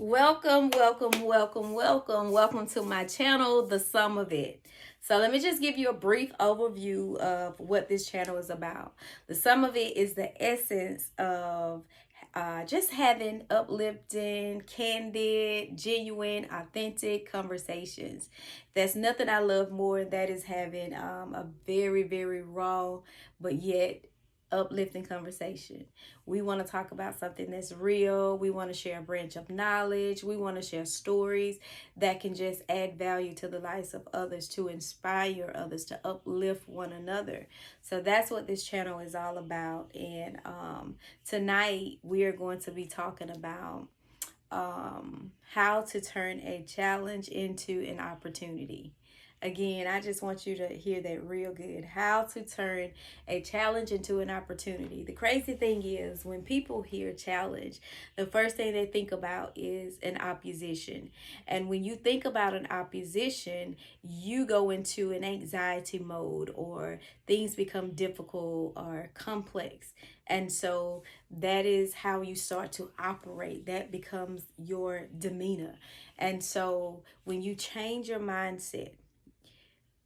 Welcome, welcome, welcome, welcome, welcome to my channel, The Sum of It. So let me just give you a brief overview of what this channel is about. The sum of it is the essence of just having uplifting, candid, genuine, authentic conversations. There's nothing I love more that is having a very, very raw, but yet uplifting conversation. We want to talk about something that's real. We want to share a branch of knowledge. We want to share stories that can just add value to the lives of others, to inspire others, to uplift one another. So that's what this channel is all about. And tonight we are going to be talking about how to turn a challenge into an opportunity. Again, I just want you to hear that real good. How to turn a challenge into an opportunity. The crazy thing is, when people hear challenge, the first thing they think about is an opposition. And when you think about an opposition, you go into an anxiety mode, or things become difficult or complex. And so that is how you start to operate. That becomes your demeanor. And so when you change your mindset,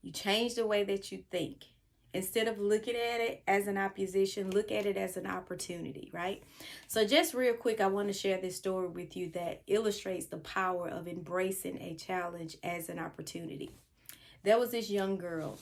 you change the way that you think. Instead of looking at it as an opposition, look at it as an opportunity, right? So, just real quick, I want to share this story with you that illustrates the power of embracing a challenge as an opportunity. There was this young girl,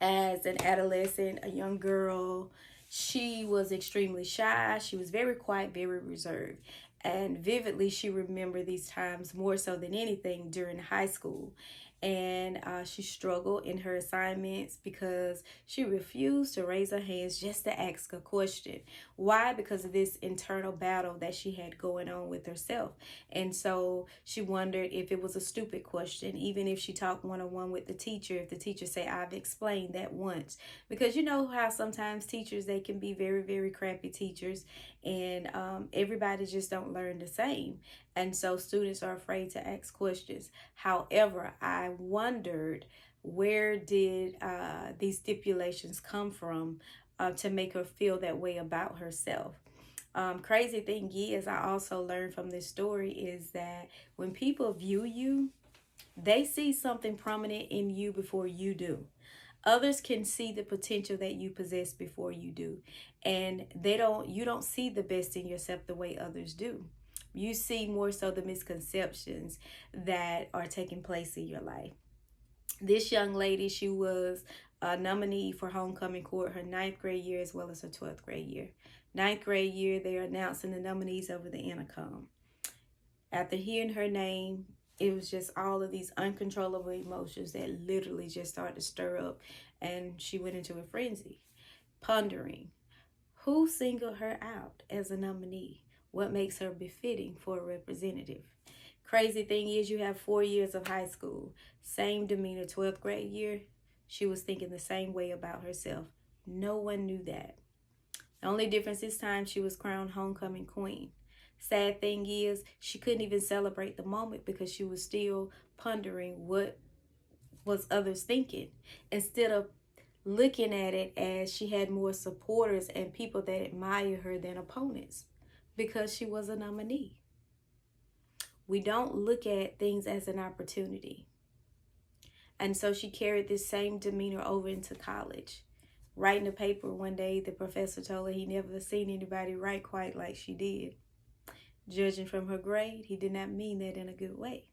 as an adolescent, a young girl. She was extremely shy. She was very quiet, very reserved. And vividly, she remembered these times more so than anything during high school. And she struggled in her assignments because she refused to raise her hands just to ask a question. Why? Because of this internal battle that she had going on with herself. And so she wondered if it was a stupid question, even if she talked one-on-one with the teacher, if the teacher say, I've explained that once. Because you know how sometimes teachers, they can be very, very crappy teachers, and everybody just don't learn the same. And so students are afraid to ask questions. However, I wondered, where did these stipulations come from to make her feel that way about herself? Crazy thing is, I also learned from this story is that when people view you, they see something prominent in you before you do. Others can see the potential that you possess before you do, and you don't see the best in yourself the way others do. You see more so the misconceptions that are taking place in your life. This young lady, she was a nominee for homecoming court her ninth grade year as well as her 12th grade year. Ninth grade year, they're announcing the nominees over the intercom. After hearing her name, it was just all of these uncontrollable emotions that literally just started to stir up, and she went into a frenzy, pondering who singled her out as a nominee, what makes her befitting for a representative. Crazy thing is, you have 4 years of high school, same demeanor, 12th grade year. She was thinking the same way about herself. No one knew that. The only difference this time, she was crowned homecoming queen. Sad thing is, she couldn't even celebrate the moment because she was still pondering what was others thinking, instead of looking at it as she had more supporters and people that admire her than opponents because she was a nominee. We don't look at things as an opportunity. And so she carried this same demeanor over into college. Writing a paper one day, the professor told her he never seen anybody write quite like she did. Judging from her grade, he did not mean that in a good way.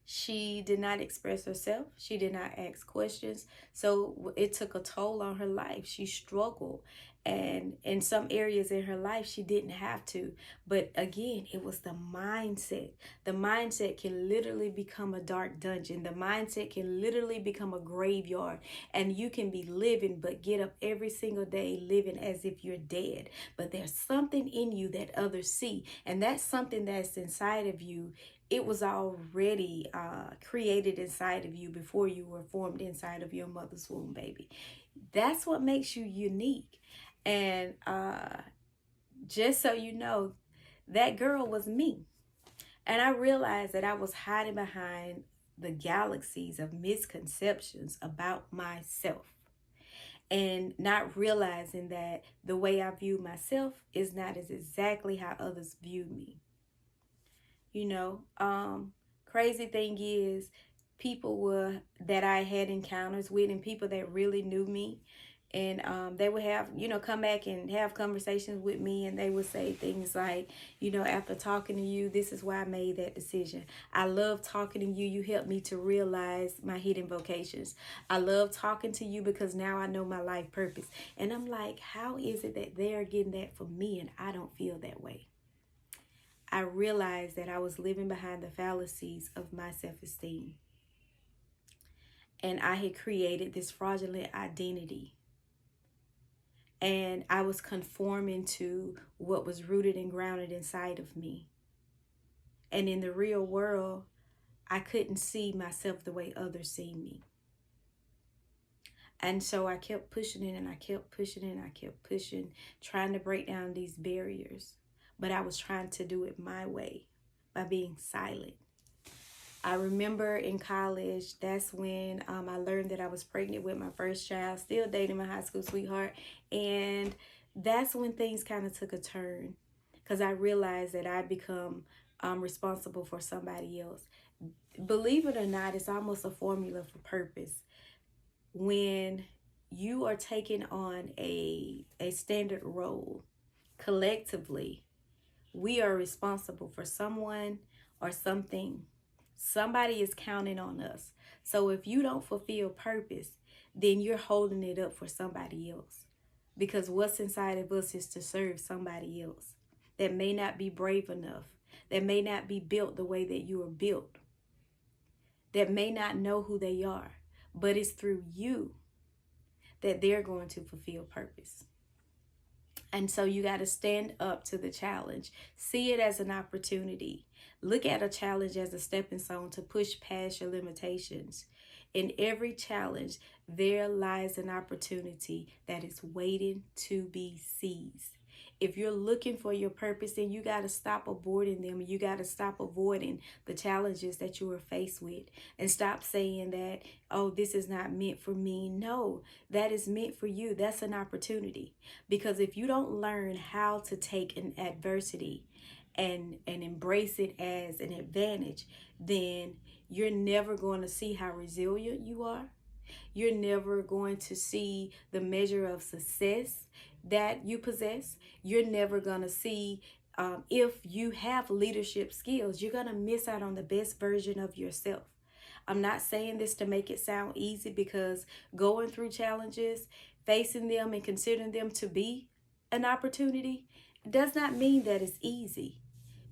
She did not express herself. She did not ask questions. So it took a toll on her life. She struggled. And in some areas in her life, she didn't have to. But again, it was the mindset. The mindset can literally become a dark dungeon. The mindset can literally become a graveyard. And you can be living, but get up every single day living as if you're dead. But there's something in you that others see. And that's something that's inside of you. It was already created inside of you before you were formed inside of your mother's womb, baby. That's what makes you unique. And just so you know, that girl was me. And I realized that I was hiding behind the galaxies of misconceptions about myself, and not realizing that the way I view myself is not as exactly how others view me. you know. Crazy thing is, people were that I had encounters with, and people that really knew me, and they would have, come back and have conversations with me, and they would say things like, after talking to you, this is why I made that decision. I love talking to you. You helped me to realize my hidden vocations. I love talking to you because now I know my life purpose. And I'm like, how is it that they're getting that from me and I don't feel that way? I realized that I was living behind the fallacies of my self-esteem. And I had created this fraudulent identity. And I was conforming to what was rooted and grounded inside of me. And in the real world, I couldn't see myself the way others see me. And so I kept pushing it, and I kept pushing it, and I kept pushing, trying to break down these barriers. But I was trying to do it my way by being silent. I remember in college, that's when I learned that I was pregnant with my first child, still dating my high school sweetheart. And that's when things kind of took a turn, because I realized that I'd become responsible for somebody else. Believe it or not, it's almost a formula for purpose. When you are taking on a standard role, collectively, we are responsible for someone or something. Somebody is counting on us. So if you don't fulfill purpose, then you're holding it up for somebody else. Because what's inside of us is to serve somebody else that may not be brave enough, that may not be built the way that you are built, that may not know who they are, but it's through you that they're going to fulfill purpose. And so you got to stand up to the challenge. See it as an opportunity. Look at a challenge as a stepping stone to push past your limitations. In every challenge, there lies an opportunity that is waiting to be seized. If you're looking for your purpose, then you got to stop aborting them. You got to stop avoiding the challenges that you are faced with, and stop saying that, oh, this is not meant for me. No, that is meant for you. That's an opportunity. Because if you don't learn how to take an adversity and embrace it as an advantage, then you're never going to see how resilient you are. You're never going to see the measure of success that you possess. You're never going to see if you have leadership skills. You're going to miss out on the best version of yourself. I'm not saying this to make it sound easy, because going through challenges, facing them and considering them to be an opportunity does not mean that it's easy.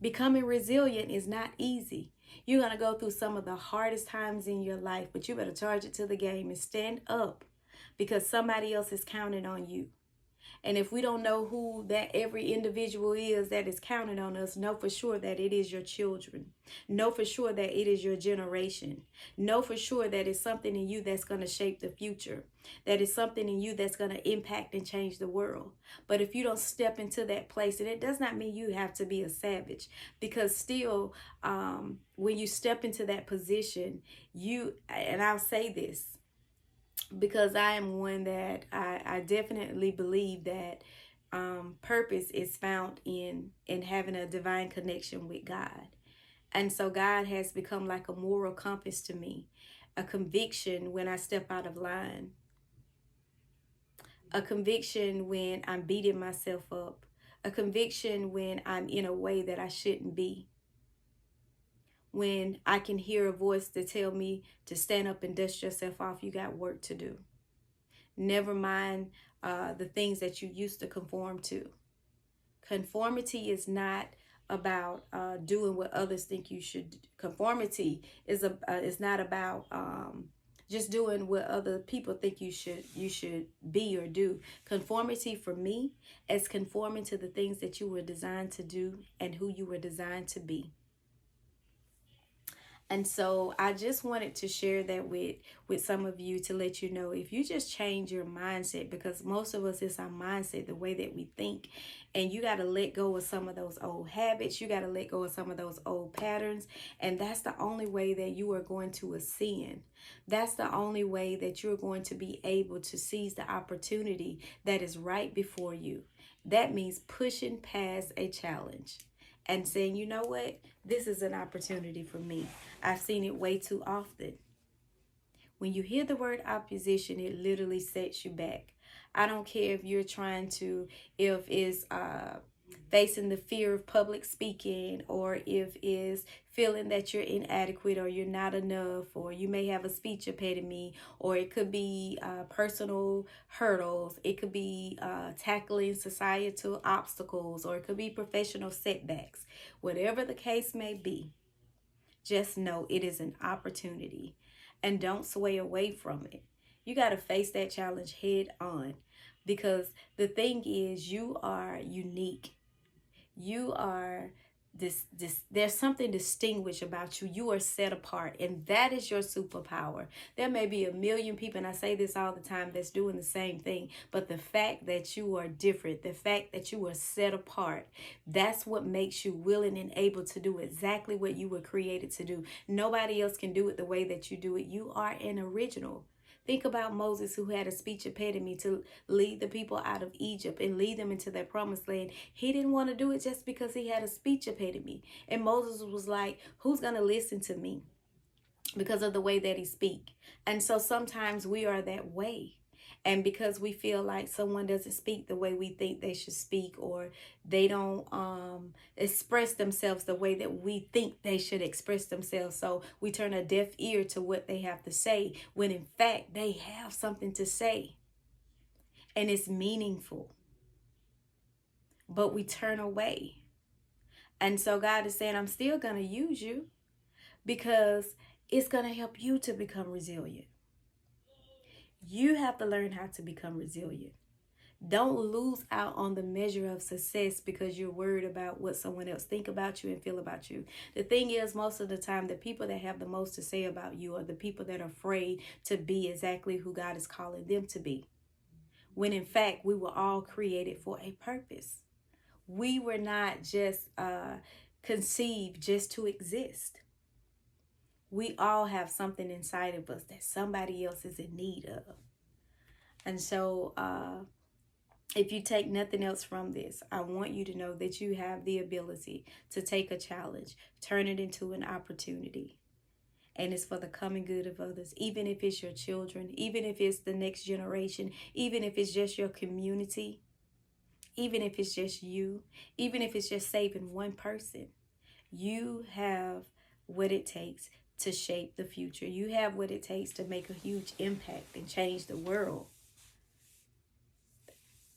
Becoming resilient is not easy. You're going to go through some of the hardest times in your life, but you better charge it to the game and stand up, because somebody else is counting on you. And if we don't know who that every individual is that is counting on us, know for sure that it is your children. Know for sure that it is your generation. Know for sure that it's something in you that's going to shape the future. That is something in you that's going to impact and change the world. But if you don't step into that place, and it does not mean you have to be a savage, because still, when you step into that position, and I'll say this, because I am one that I definitely believe that purpose is found in having a divine connection with God. And so God has become like a moral compass to me, a conviction when I step out of line, a conviction when I'm beating myself up, a conviction when I'm in a way that I shouldn't be, when I can hear a voice to tell me to stand up and dust yourself off. You got work to do. Never mind the things that you used to conform to. Conformity is not about doing what others think you should. Conformity is not about just doing what other people think you should be or do. Conformity for me is conforming to the things that you were designed to do and who you were designed to be. And so I just wanted to share that with some of you, to let you know, if you just change your mindset, because most of us, it's our mindset, the way that we think. And you got to let go of some of those old habits. You got to let go of some of those old patterns. And that's the only way that you are going to ascend. That's the only way that you're going to be able to seize the opportunity that is right before you. That means pushing past a challenge and saying, you know what, this is an opportunity for me. I've seen it way too often. When you hear the word opposition, it literally sets you back. I don't care if you're trying to, if it's facing the fear of public speaking, or if it's feeling that you're inadequate or you're not enough, or you may have a speech impediment, or it could be personal hurdles, it could be tackling societal obstacles, or it could be professional setbacks. Whatever the case may be, just know it is an opportunity, and don't sway away from it. You got to face that challenge head on, because the thing is, you are unique. You are this there's something distinguished about you. You are set apart, and that is your superpower. There may be a million people, and I say this all the time, that's doing the same thing, but the fact that you are different, the fact that you are set apart, that's what makes you willing and able to do exactly what you were created to do. Nobody else can do it the way that you do it. You are an original. Think about Moses, who had a speech impediment to lead the people out of Egypt and lead them into their promised land. He didn't want to do it just because he had a speech impediment. And Moses was like, who's going to listen to me? Because of the way that he speak. And so sometimes we are that way. And because we feel like someone doesn't speak the way we think they should speak, or they don't express themselves the way that we think they should express themselves, so we turn a deaf ear to what they have to say, when in fact they have something to say and it's meaningful, but we turn away. And so God is saying, I'm still going to use you, because it's going to help you to become resilient. You have to learn how to become resilient. Don't lose out on the measure of success because you're worried about what someone else think about you and feel about you. The thing is, most of the time, the people that have the most to say about you are the people that are afraid to be exactly who God is calling them to be. When in fact, we were all created for a purpose. We were not just conceived just to exist. We all have something inside of us that somebody else is in need of. And so if you take nothing else from this, I want you to know that you have the ability to take a challenge, turn it into an opportunity. And it's for the common good of others, even if it's your children, even if it's the next generation, even if it's just your community, even if it's just you, even if it's just saving one person. You have what it takes to shape the future. You have what it takes to make a huge impact and change the world.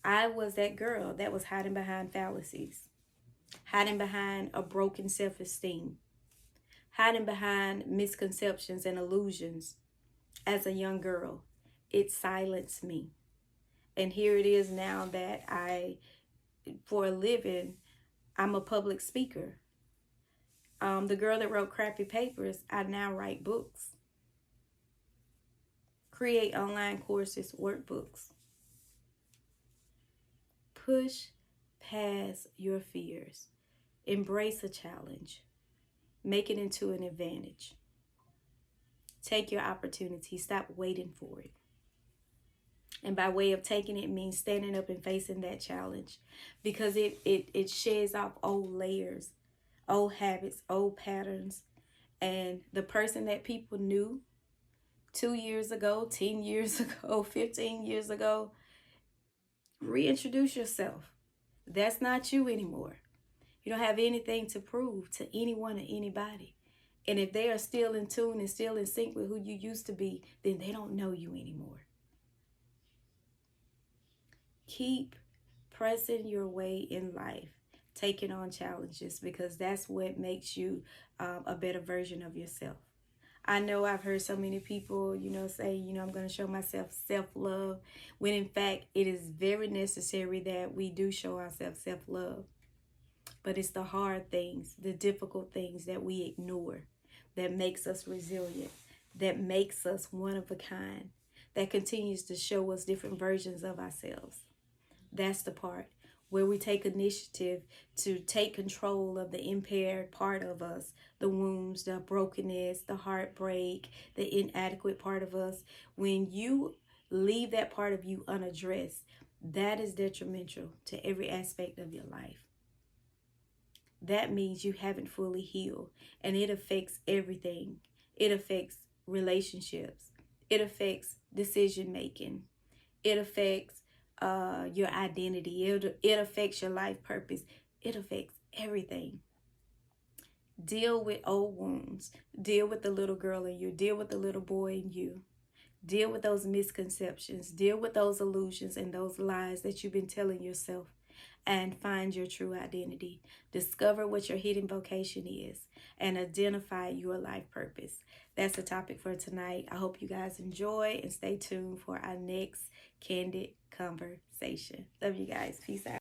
I was that girl that was hiding behind fallacies, hiding behind a broken self-esteem, hiding behind misconceptions and illusions as a young girl. It silenced me. And here it is now that for a living, I'm a public speaker. The girl that wrote crappy papers, I now write books, create online courses, workbooks. Push past your fears. Embrace a challenge. Make it into an advantage. Take your opportunity. Stop waiting for it. And by way of taking it means standing up and facing that challenge, because it sheds off old layers, old habits, old patterns. And the person that people knew 2 years ago, 10 years ago, 15 years ago, reintroduce yourself. That's not you anymore. You don't have anything to prove to anyone or anybody. And if they are still in tune and still in sync with who you used to be, then they don't know you anymore. Keep pressing your way in life, taking on challenges, because that's what makes you a better version of yourself. I know I've heard so many people, say, I'm going to show myself self-love, when in fact it is very necessary that we do show ourselves self-love. But it's the hard things, the difficult things that we ignore, that makes us resilient, that makes us one of a kind, that continues to show us different versions of ourselves. That's the part where we take initiative to take control of the impaired part of us, the wounds, the brokenness, the heartbreak, the inadequate part of us. When you leave that part of you unaddressed, that is detrimental to every aspect of your life. that means you haven't fully healed. And it affects everything. It affects relationships. It affects decision making. It affects your identity. It affects your life purpose. It affects everything. Deal with old wounds. Deal with the little girl in you. Deal with the little boy in you. Deal with those misconceptions. Deal with those illusions and those lies that you've been telling yourself. And find your true identity. Discover what your hidden vocation is. And identify your life purpose. That's the topic for tonight. I hope you guys enjoy and stay tuned for our next candid conversation. Love you guys. Peace out.